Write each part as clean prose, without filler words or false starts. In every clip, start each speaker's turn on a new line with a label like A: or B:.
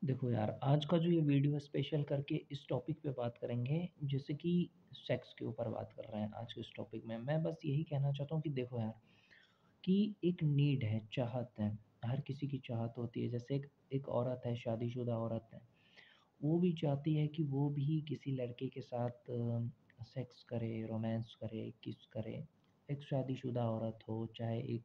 A: देखो यार, आज का जो ये वीडियो स्पेशल करके इस टॉपिक पे बात करेंगे, जैसे कि सेक्स के ऊपर बात कर रहे हैं आज के इस टॉपिक में। मैं बस यही कहना चाहता हूँ कि देखो यार, कि एक नीड है, चाहत है, हर किसी की चाहत होती है। जैसे एक औरत है, शादीशुदा औरत है, वो भी चाहती है कि वो भी किसी लड़के के साथ सेक्स करे, रोमांस करे, किस करे। एक शादीशुदा औरत हो, चाहे एक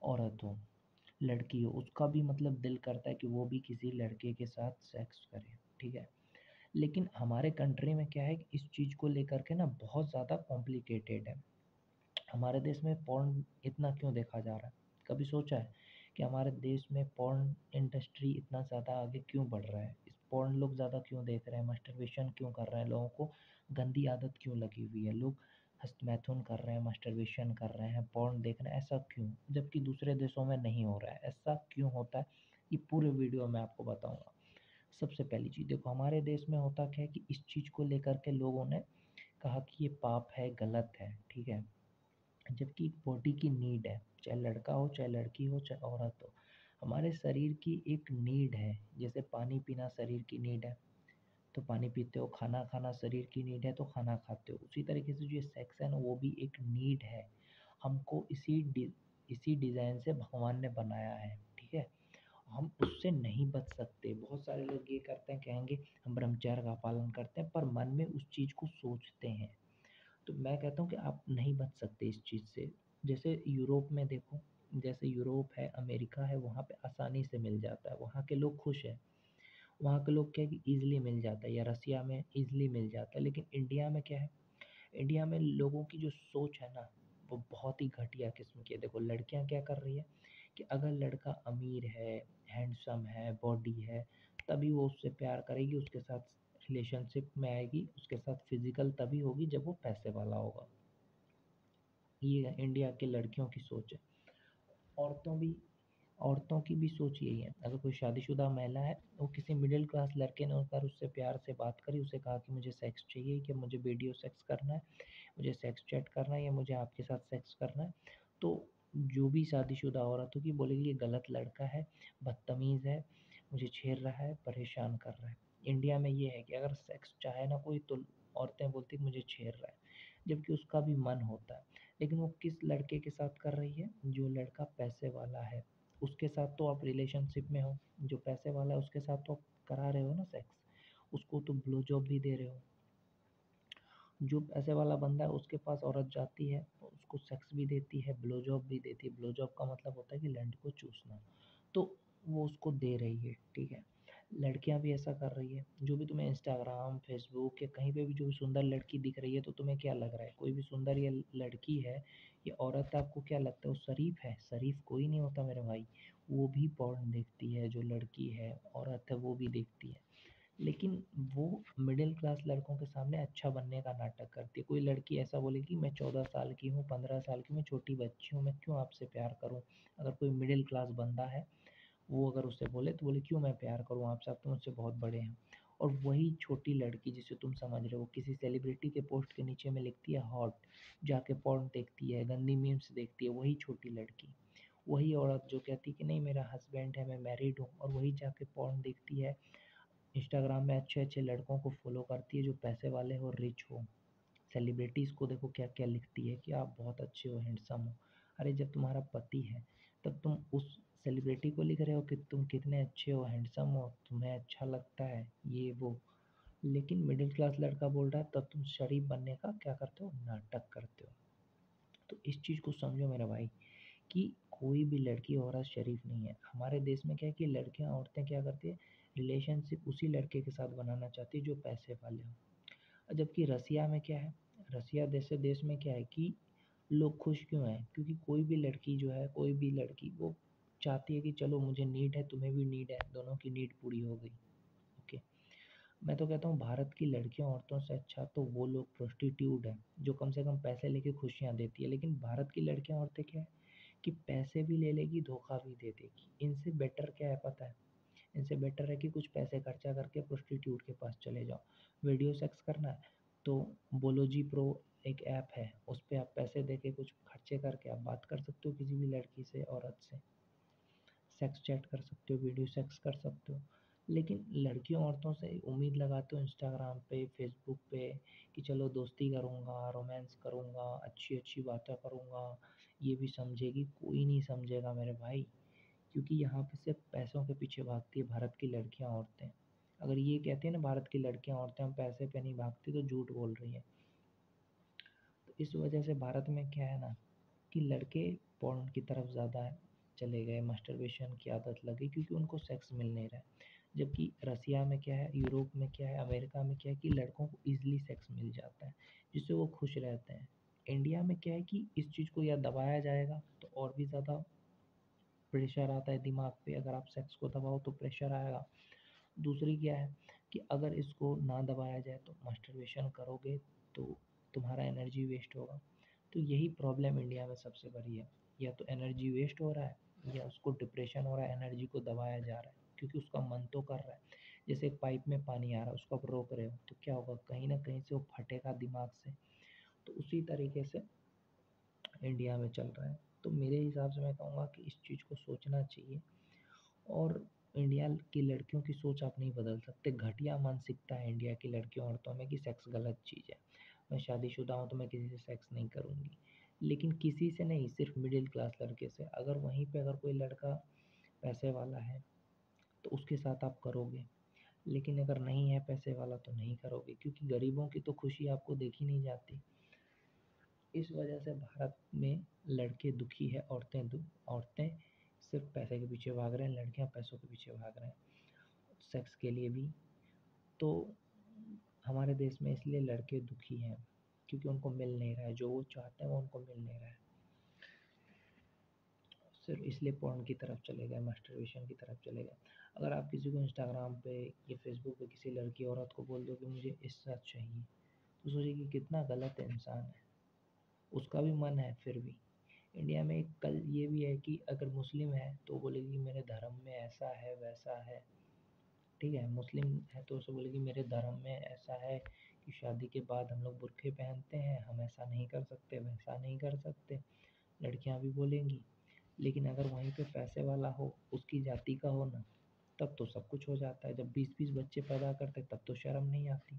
A: औरत हो, लड़की हो, उसका भी मतलब दिल करता है कि वो भी किसी लड़के के साथ सेक्स करे, ठीक है। लेकिन हमारे कंट्री में क्या है कि इस चीज़ को लेकर के ना बहुत ज़्यादा कॉम्प्लिकेटेड है। हमारे देश में पॉर्न इतना क्यों देखा जा रहा है? कभी सोचा है कि हमारे देश में पॉर्न इंडस्ट्री इतना ज़्यादा आगे क्यों बढ़ रहा है? इस पॉर्न लोग ज़्यादा क्यों देख रहे हैं? मास्टरबेशन क्यों कर रहे हैं? लोगों को गंदी आदत क्यों लगी हुई है? लोग हस्तमैथुन कर रहे हैं, मास्टरबेशन कर रहे हैं, पॉर्न देख रहे हैं, ऐसा क्यों? जबकि दूसरे देशों में नहीं हो रहा है, ऐसा क्यों होता है? ये पूरे वीडियो में आपको बताऊँगा। सबसे पहली चीज़ देखो, हमारे देश में होता क्या है कि इस चीज़ को लेकर के लोगों ने कहा कि ये पाप है, गलत है, ठीक है? जबकि बॉडी की नीड है, चाहे लड़का हो, चाहे लड़की हो, चाहे औरत हो। हमारे शरीर की एक नीड है, जैसे पानी पीना शरीर की नीड है, तो पानी पीते हो, खाना खाना शरीर की नीड है, तो खाना खाते हो। उसी तरीके से जो ये सेक्स है ना, वो भी एक नीड है। हमको इसी डिज़ाइन से भगवान ने बनाया है, ठीक है? हम उससे नहीं बच सकते। बहुत सारे लोग ये करते हैं, कहेंगे हम ब्रह्मचर्य का पालन करते हैं, पर मन में उस चीज़ को सोचते हैं। तो मैं कहता हूँ कि आप नहीं बच सकते इस चीज़ से। जैसे यूरोप में देखो, जैसे यूरोप है, अमेरिका है, वहाँ पे आसानी से मिल जाता है, वहाँ के लोग खुश हैं। वहाँ के लोग क्या है कि ईज़िली मिल जाता है, या रसिया में ईज़िली मिल जाता है। लेकिन इंडिया में क्या है, इंडिया में लोगों की जो सोच है ना, वो बहुत ही घटिया किस्म की है। देखो लड़कियाँ क्या कर रही है कि अगर लड़का अमीर है, हैंडसम है, बॉडी है, तभी वो उससे प्यार करेगी, उसके साथ रिलेशनशिप में आएगी, उसके साथ फिज़िकल तभी होगी जब वो पैसे वाला होगा। ये है इंडिया की लड़कियों की सोच है। औरतों भी औरतों की भी सोच यही है। अगर कोई शादीशुदा महिला है, वो किसी मिडिल क्लास लड़के ने अगर उससे प्यार से बात करी, उसे कहा कि मुझे सेक्स चाहिए, कि मुझे वीडियो सेक्स करना है, मुझे सेक्स चैट करना है, या मुझे आपके साथ सेक्स करना है, तो जो भी शादीशुदा औरत होगी बोलेगी ये गलत लड़का है, बदतमीज़ है, मुझे छेड़ रहा है, परेशान कर रहा है। इंडिया में ये है कि अगर सेक्स चाहे ना कोई, तो औरतें बोलती हैं मुझे छेड़ रहा है, जबकि उसका भी मन होता है। लेकिन वो किस लड़के के साथ कर रही है? जो लड़का पैसे वाला है, उसके साथ तो आप रिलेशनशिप में हो। जो पैसे वाला है उसके साथ तो आप करा रहे हो ना सेक्स, उसको तो ब्लो जॉब भी दे रहे हो। जो पैसे वाला बंदा है उसके पास औरत जाती है, उसको सेक्स भी देती है, ब्लो जॉब भी देती है। ब्लो जॉब का मतलब होता है कि लैंड को चूसना, तो वो उसको दे रही है, ठीक है। लड़कियां भी ऐसा कर रही है। जो भी तुम्हें इंस्टाग्राम, फेसबुक या कहीं पे भी जो भी सुंदर लड़की दिख रही है, तो तुम्हें क्या लग रहा है? कोई भी सुंदर या लड़की है, ये औरत है, आपको क्या लगता है वो शरीफ है? शरीफ कोई नहीं होता मेरे भाई। वो भी पॉर्न देखती है, जो लड़की है, औरत है, वो भी देखती है। लेकिन वो मिडिल क्लास लड़कों के सामने अच्छा बनने का नाटक करती है। कोई लड़की ऐसा बोलेगी मैं 14 साल की हूँ, 15 साल की हूँ, मैं छोटी बच्ची हूँ, मैं क्यों आपसे प्यार करूँ? अगर कोई मिडिल क्लास बंदा है, वो अगर उससे बोले तो बोले क्यों मैं प्यार करूँ आपसे, आप तो मुझसे बहुत बड़े हैं। और वही छोटी लड़की जिसे तुम समझ रहे हो, किसी सेलिब्रिटी के पोस्ट के नीचे में लिखती है हॉट, जाके पॉर्न देखती है, गंदी मीम्स देखती है, वही छोटी लड़की। वही औरत जो कहती है कि नहीं मेरा हस्बैंड है, मैं मैरिड हूँ, और वही जाके पॉर्न देखती है, इंस्टाग्राम में अच्छे-अच्छे लड़कों को फ़ॉलो करती है जो पैसे वाले हो, रिच हो। सेलिब्रिटीज़ को देखो क्या-क्या लिखती है कि आप बहुत अच्छे हो, हैंडसम हो। अरे जब तुम्हारा पति है, तब तुम उस सेलिब्रिटी को लिख रहे हो कि तुम कितने अच्छे हो, हैंडसम हो, तुम्हें अच्छा लगता है, ये वो। लेकिन मिडिल क्लास लड़का बोल रहा है, तब तुम शरीफ बनने का क्या करते हो? नाटक करते हो। तो इस चीज़ को समझो मेरा भाई, कि कोई भी लड़की औरत शरीफ नहीं है। हमारे देश में क्या है कि लड़कियां, औरतें क्या करती है, रिलेशनशिप उसी लड़के के साथ बनाना चाहती है जो पैसे वाले हो। जबकि रसिया में क्या है, रसिया जैसे देश में क्या है कि लोग खुश क्यों हैं? क्योंकि कोई भी लड़की जो है, कोई भी लड़की वो चाहती है कि चलो मुझे नीड है, तुम्हें भी नीड है, दोनों की नीड पूरी हो गई। ओके। मैं तो कहता हूँ भारत की लड़कियों औरतों से अच्छा तो वो लोग प्रोस्टिट्यूट हैं, जो कम से कम पैसे लेके खुशियाँ देती है। लेकिन भारत की लड़कियाँ औरतें क्या है कि पैसे भी ले लेगी, धोखा भी दे देगी। इनसे बेटर क्या है पता है? इनसे बेटर है कि कुछ पैसे खर्चा करके प्रोस्टिट्यूट के पास चले जाओ। वीडियो सेक्स करना है तो बोलो जी प्रो एक ऐप है, उस पे आप पैसे देके कुछ खर्चे करके आप बात कर सकते हो किसी भी लड़की से, औरत से। सेक्स चैट कर सकते हो, वीडियो सेक्स कर सकते हो। लेकिन लड़कियों औरतों से उम्मीद लगाते हो इंस्टाग्राम पे, फ़ेसबुक पे कि चलो दोस्ती करूँगा, रोमांस करूँगा, अच्छी-अच्छी बातें करूँगा, ये भी समझेगी, कोई नहीं समझेगा मेरे भाई। क्योंकि यहाँ पे सिर्फ पैसों के पीछे भागती है भारत की लड़कियाँ औरतें। अगर ये कहते हैं ना भारत की लड़कियाँ औरतें हम पैसे पे नहीं भागती तो झूठ बोल रही हैं। तो इस वजह से भारत में क्या है ना कि लड़के पॉर्न की तरफ ज़्यादा चले गए, मास्टरबेशन की आदत लगी क्योंकि उनको सेक्स मिल नहीं रहा है। जबकि रसिया में क्या है, यूरोप में क्या है, अमेरिका में क्या है कि लड़कों को ईज़िली सेक्स मिल जाता है, जिससे वो खुश रहते हैं। इंडिया में क्या है कि इस चीज़ को या दबाया जाएगा तो और भी ज़्यादा प्रेशर आता है दिमाग पे, अगर आप सेक्स को दबाओ तो प्रेशर आएगा। दूसरी क्या है कि अगर इसको ना दबाया जाए तो मास्टरबेशन करोगे तो तुम्हारा एनर्जी वेस्ट होगा। तो यही प्रॉब्लम इंडिया में सबसे बड़ी है, या तो एनर्जी वेस्ट हो रहा है या उसको डिप्रेशन हो रहा है, एनर्जी को दबाया जा रहा है क्योंकि उसका मन तो कर रहा है। जैसे एक पाइप में पानी आ रहा है, उसको आप रोक रहे हो तो क्या होगा, कहीं ना कहीं से वो फटेगा दिमाग से। तो उसी तरीके से इंडिया में चल रहा है। तो मेरे हिसाब से मैं कहूँगा कि इस चीज़ को सोचना चाहिए। और इंडिया की लड़कियों की सोच आप नहीं बदल सकते। घटिया मानसिकता है इंडिया की लड़कियों औरतों में कि सेक्स गलत चीज़ है। मैं शादीशुदा हूँ तो मैं किसी से सेक्स नहीं करूँगी। लेकिन किसी से नहीं, सिर्फ मिडिल क्लास लड़के से। अगर वहीं पे अगर कोई लड़का पैसे वाला है तो उसके साथ आप करोगे। लेकिन अगर नहीं है पैसे वाला तो नहीं करोगे, क्योंकि गरीबों की तो खुशी आपको देखी नहीं जाती। इस वजह से भारत में लड़के दुखी है, औरतें सिर्फ पैसे के पीछे भाग रहे हैं, लड़कियां पैसों के पीछे भाग रहे हैं सेक्स के लिए भी। तो हमारे देश में इसलिए लड़के दुखी हैं क्योंकि उनको मिल नहीं रहा है, जो वो चाहते हैं वो उनको मिल नहीं रहा है। सिर्फ इसलिए पॉर्न की तरफ चले गए, मास्टरबेशन की तरफ चले गए। अगर आप किसी को इंस्टाग्राम पे या फेसबुक पे किसी लड़की औरत को बोल दो कि मुझे इसका चाहिए, तो सोचिए कि कितना गलत इंसान है। उसका भी मन है फिर भी। इंडिया में एक कल ये भी है कि अगर मुस्लिम है तो बोलेगी मेरे धर्म में ऐसा है वैसा है। ठीक है, मुस्लिम है तो उसे बोलेगी मेरे धर्म में ऐसा है कि शादी के बाद हम लोग बुर्खे पहनते हैं, हम ऐसा नहीं कर सकते वैसा नहीं कर सकते। लड़कियां भी बोलेंगी। लेकिन अगर वहीं पे पैसे वाला हो, उसकी जाति का हो ना, तब तो सब कुछ हो जाता है। जब 20-20 बच्चे पैदा करते तब तो शर्म नहीं आती।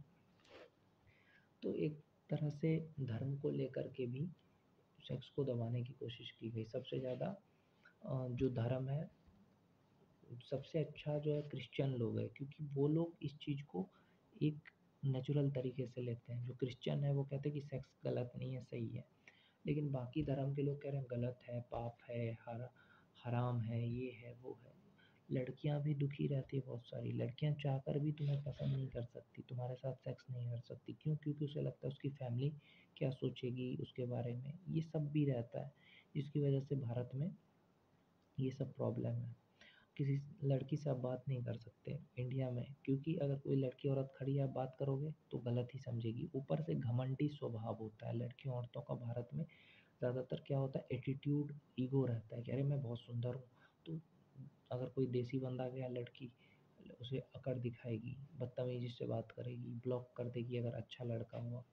A: तो एक तरह से धर्म को लेकर के भी सेक्स को दबाने की कोशिश की गई। सबसे ज़्यादा जो धर्म है, सबसे अच्छा जो है क्रिश्चियन लोग हैं, क्योंकि वो लोग इस चीज़ को एक नेचुरल तरीके से लेते हैं। जो क्रिश्चियन है वो कहते हैं कि सेक्स गलत नहीं है, सही है। लेकिन बाकी धर्म के लोग कह रहे हैं गलत है, पाप है, हराम है, ये है वो है। लड़कियां भी दुखी रहती है, बहुत सारी लड़कियां चाहकर भी तुम्हें पसंद नहीं कर सकती, तुम्हारे साथ सेक्स नहीं कर सकती। क्यों? क्योंकि उसे लगता है उसकी फैमिली क्या सोचेगी उसके बारे में, ये सब भी रहता है। जिसकी वजह से भारत में ये सब प्रॉब्लम है। किसी लड़की से आप बात नहीं कर सकते इंडिया में, क्योंकि अगर कोई लड़की औरत खड़ी है आप बात करोगे तो गलत ही समझेगी। ऊपर से घमंडी स्वभाव होता है लड़कियों औरतों का भारत में। ज़्यादातर क्या होता है, एटीट्यूड, ईगो रहता है कि अरे मैं बहुत सुंदर हूँ। तो अगर कोई देसी बंदा गया, लड़की उसे अकड़ दिखाएगी, बदतमीजी से बात करेगी, ब्लॉक कर देगी अगर अच्छा लड़का हुआ।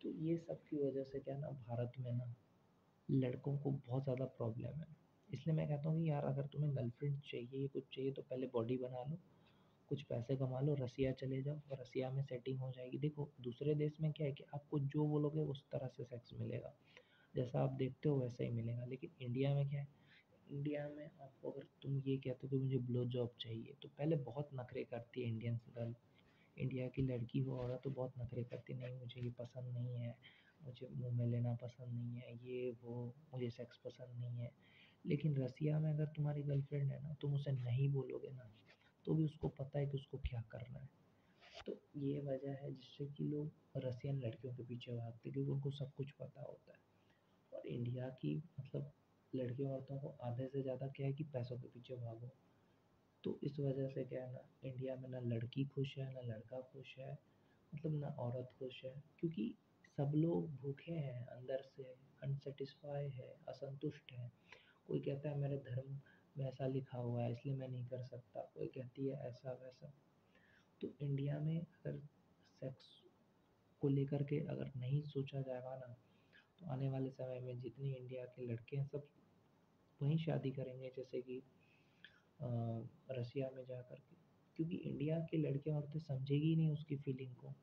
A: तो ये सब की वजह से क्या ना भारत में ना लड़कों को बहुत ज़्यादा प्रॉब्लम है। इसलिए मैं कहता हूँ कि यार अगर तुम्हें गर्लफ्रेंड चाहिए, कुछ चाहिए तो पहले बॉडी बना लो, कुछ पैसे कमा लो, रसिया चले जाओ, रसिया में सेटिंग हो जाएगी। देखो दूसरे देश में क्या है कि आपको जो बोलोगे उस तरह से सेक्स मिलेगा, जैसा आप देखते हो वैसा ही मिलेगा। लेकिन इंडिया में क्या है, इंडिया में आपको अगर तुम ये कहते हो कि मुझे ब्लो जॉब चाहिए तो पहले बहुत नखरे करती है इंडियन गर्ल। इंडिया की लड़की हो औरत तो बहुत नखरे करती, नहीं मुझे ये पसंद नहीं है, मुझे मुंह में लेना पसंद नहीं है, ये वो, मुझे सेक्स पसंद नहीं है। लेकिन रसिया में अगर तुम्हारी गर्लफ्रेंड है ना, तुम उसे नहीं बोलोगे ना तो भी उसको पता है कि उसको क्या करना है। तो ये वजह है जिससे कि लोग रसियन लड़कियों के पीछे भागते, क्योंकि उनको सब कुछ पता होता है। और इंडिया की मतलब लड़कियों औरतों को आधे से ज़्यादा क्या है कि पैसों के पीछे भागो। तो इस वजह से क्या है ना, इंडिया में ना लड़की खुश है ना लड़का खुश है, मतलब ना औरत खुश है। क्योंकि सब लोग भूखे हैं अंदर से, अनसेटिस्फाई है, असंतुष्ट है। कोई कहता है मेरे धर्म में ऐसा लिखा हुआ है इसलिए मैं नहीं कर सकता, कोई कहती है ऐसा वैसा। तो इंडिया में अगर सेक्स को लेकर के अगर नहीं सोचा जाएगा ना, तो आने वाले समय में जितने इंडिया के लड़के हैं सब वहीं शादी करेंगे, जैसे कि रसिया में जा कर के। क्योंकि इंडिया के लड़के औरतें समझेगी ही नहीं उसकी फीलिंग को।